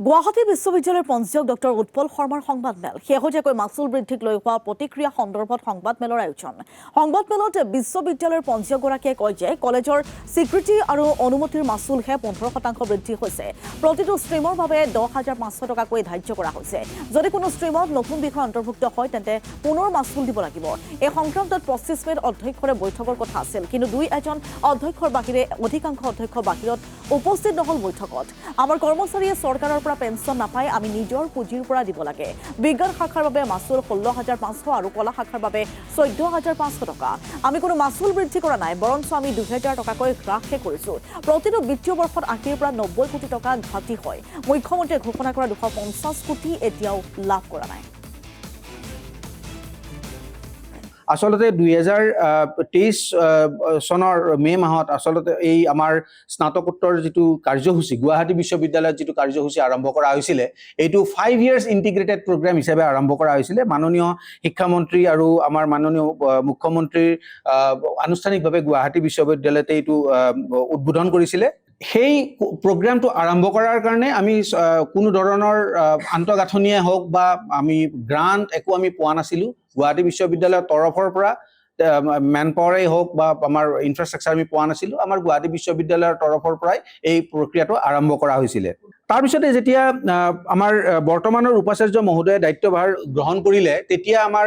গুৱাহাটী বিশ্ববিদ্যালয়ৰ পঞ্জীয়ক ডক্টৰ উৎপল শৰ্মাৰ সংবাদমেল শেহতীয়াকৈ মাচুল বৃদ্ধিক লৈ হোৱা প্ৰতিক্ৰিয়া সন্দৰ্ভত সংবাদমেলৰ আয়োজন। সংবাদমেলত বিশ্ববিদ্যালয়ৰ পঞ্জীয়কগৰাকীয়ে কয় যে কলেজৰ স্বীকৃতি আৰু অনুমতিৰ মাচুলহে 15% বৃদ্ধি হৈছে। প্ৰতিটো ষ্ট্ৰীমৰ বাবে 10,500 টকাকৈ ধাৰ্য কৰা হৈছে। যদি কোনো ষ্ট্ৰীমত নতুন বিষয় অন্তৰ্ভুক্ত হয় তেন্তে পুনৰ মাচুল দিব লাগিব। এই সংক্ৰান্তত 25 মেত অধ্যক্ষৰে বৈঠকৰ কথা আছিল, কিন্তু এজন অধ্যক্ষৰ বাহিৰে অধিকাংশ অধ্যক্ষ বাহিৰত উপস্থিত নহল বৈঠকত। আমাৰ কৰ্মচাৰীয়ে চৰকাৰৰ পেঞ্চন নাপায়, আমি নিজৰ পুঁজিৰ পৰা দিব লাগে। বিজ্ঞান শাখাৰ বাবে মাচুল 16,500 আৰু কলা শাখাৰ বাবে 14,500 টকা। আমি কোনো মাচুল বৃদ্ধি কৰা নাই, বৰঞ্চ আমি 2,000 টকাকৈ হ্ৰাসহে কৰিছো। প্ৰতিটো বিত্তীয় বৰ্ষত 80 পৰা 90 কোটি টকা ঘাটি হয়। মুখ্যমন্ত্ৰীয়ে ঘোষণা কৰা 250 কোটি এতিয়াও লাভ কৰা নাই। আসলতে 2023 চনৰ মে মাহত আসলতে এই আমাৰ স্নাতকোত্তৰ যিটো কাৰ্যসূচী গুৱাহাটী বিশ্ববিদ্যালয়ত যিটো কাৰ্যসূচী আৰম্ভ কৰা হৈছিলে, এইটো 5 ইয়াৰ্ছ ইণ্টিগ্ৰেটেড প্ৰগ্ৰাম হিচাপে আৰম্ভ কৰা হৈছিলে। মাননীয় শিক্ষামন্ত্ৰী আৰু আমাৰ মাননীয় মুখ্যমন্ত্ৰীৰ আনুষ্ঠানিকভাৱে গুৱাহাটী বিশ্ববিদ্যালয়তে এইটো উদ্বোধন কৰিছিলে। সেই প্ৰগ্ৰামটো আৰম্ভ কৰাৰ কাৰণে আমি কোনো ধৰণৰ আন্তঃগাঁথনিয়ে হওক বা আমি গ্ৰাণ্ট একো আমি পোৱা নাছিলোঁ। গুৱাহাটী বিশ্ববিদ্যালয়ৰ তৰফৰ পৰা মেন পাৱাৰেই হওক বা আমাৰ ইনফ্ৰাষ্ট্ৰাকচাৰ আমি পোৱা নাছিলোঁ। আমাৰ গুৱাহাটী বিশ্ববিদ্যালয়ৰ তৰফৰ পৰাই এই প্ৰক্ৰিয়াটো আৰম্ভ কৰা হৈছিলে। তাৰপিছতে যেতিয়া আমাৰ বৰ্তমানৰ উপাচাৰ্য মহোদয়ে দায়িত্বভাৰ গ্ৰহণ কৰিলে, তেতিয়া আমাৰ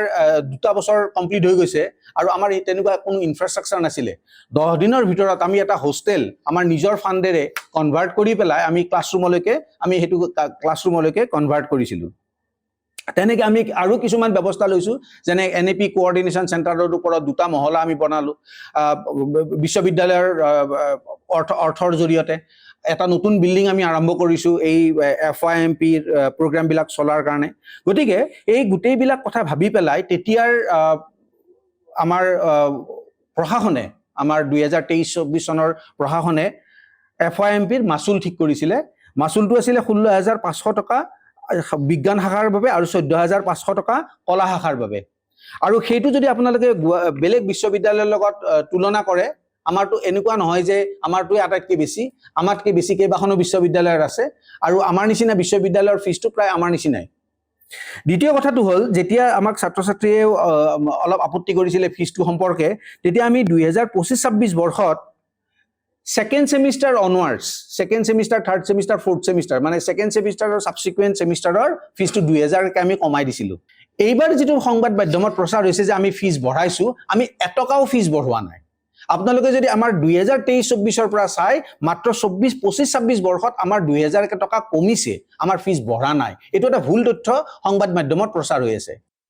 2 বছৰ কমপ্লিট হৈ গৈছে আৰু আমাৰ তেনেকুৱা কোনো ইনফ্ৰাষ্ট্ৰাকচাৰ নাছিলে। 10 দিনৰ ভিতৰত আমি এটা হোষ্টেল আমাৰ নিজৰ ফাণ্ডেৰে কনভাৰ্ট কৰি পেলাই আমি ক্লাছৰুমলৈকে কনভাৰ্ট কৰিছিলোঁ। তেনেকৈ আমি আৰু কিছুমান ব্যৱস্থা লৈছোঁ, যেনে NAP কোঅৰ্ডিনেশ্যন চেণ্টাৰৰ ওপৰত 2টা মহলা আমি বনালোঁ। বিশ্ববিদ্যালয়ৰ অৰ্থৰ জৰিয়তে এটা নতুন বিল্ডিং আমি আৰম্ভ কৰিছোঁ এই FYMP প্ৰগ্ৰামবিলাক চলাৰ কাৰণে। গতিকে এই গোটেইবিলাক কথা ভাবি পেলাই তেতিয়াৰ আমাৰ প্ৰশাসনে, আমাৰ 2023-24 চনৰ প্ৰশাসনে FYMPৰ মাচুল ঠিক কৰিছিলে। মাচুলটো আছিলে 16,500 টকা বিজ্ঞান শাখাৰ বাবে আৰু 14,500 টকা কলা শাখাৰ বাবে। আৰু সেইটো যদি আপোনালোকে বেলেগ বিশ্ববিদ্যালয়ৰ লগত তুলনা কৰে, আমাৰতো এনেকুৱা নহয় যে আমাৰটোৱে আটাইতকৈ বেছি, আমাতকৈ বেছি কেইবাখনো বিশ্ববিদ্যালয়ৰ আছে আৰু আমাৰ নিচিনা বিশ্ববিদ্যালয়ৰ ফিজটো প্ৰায় আমাৰ নিচিনাই। দ্বিতীয় কথাটো হ'ল, যেতিয়া আমাক ছাত্ৰ ছাত্ৰীয়ে অলপ আপত্তি কৰিছিলে ফিজটো সম্পৰ্কে, তেতিয়া আমি 2025-26 বৰ্ষত second semester onwards, second semester, third semester, fourth semester, মানে ছেকেণ্ড ছেমিষ্টাৰৰ ছাবছিকুৱেণ্ট ছেমিষ্টাৰৰ ফিজটো 2,000কৈ আমি কমাই দিছিলোঁ। এইবাৰ যিটো সংবাদ মাধ্যমত প্ৰচাৰ হৈছে যে আমি ফিজ বঢ়াইছোঁ, আমি এটকাও ফিজ বঢ়োৱা নাই। আপোনালোকে যদি আমাৰ 2023-24 পৰা চাই, মাত্ৰ 24-25-26 বৰ্ষত আমাৰ 2,000 টকা কমিছে, আমাৰ ফিজ বঢ়া নাই। এইটো এটা ভুল তথ্য সংবাদ মাধ্যমত প্ৰচাৰ হৈ আছে।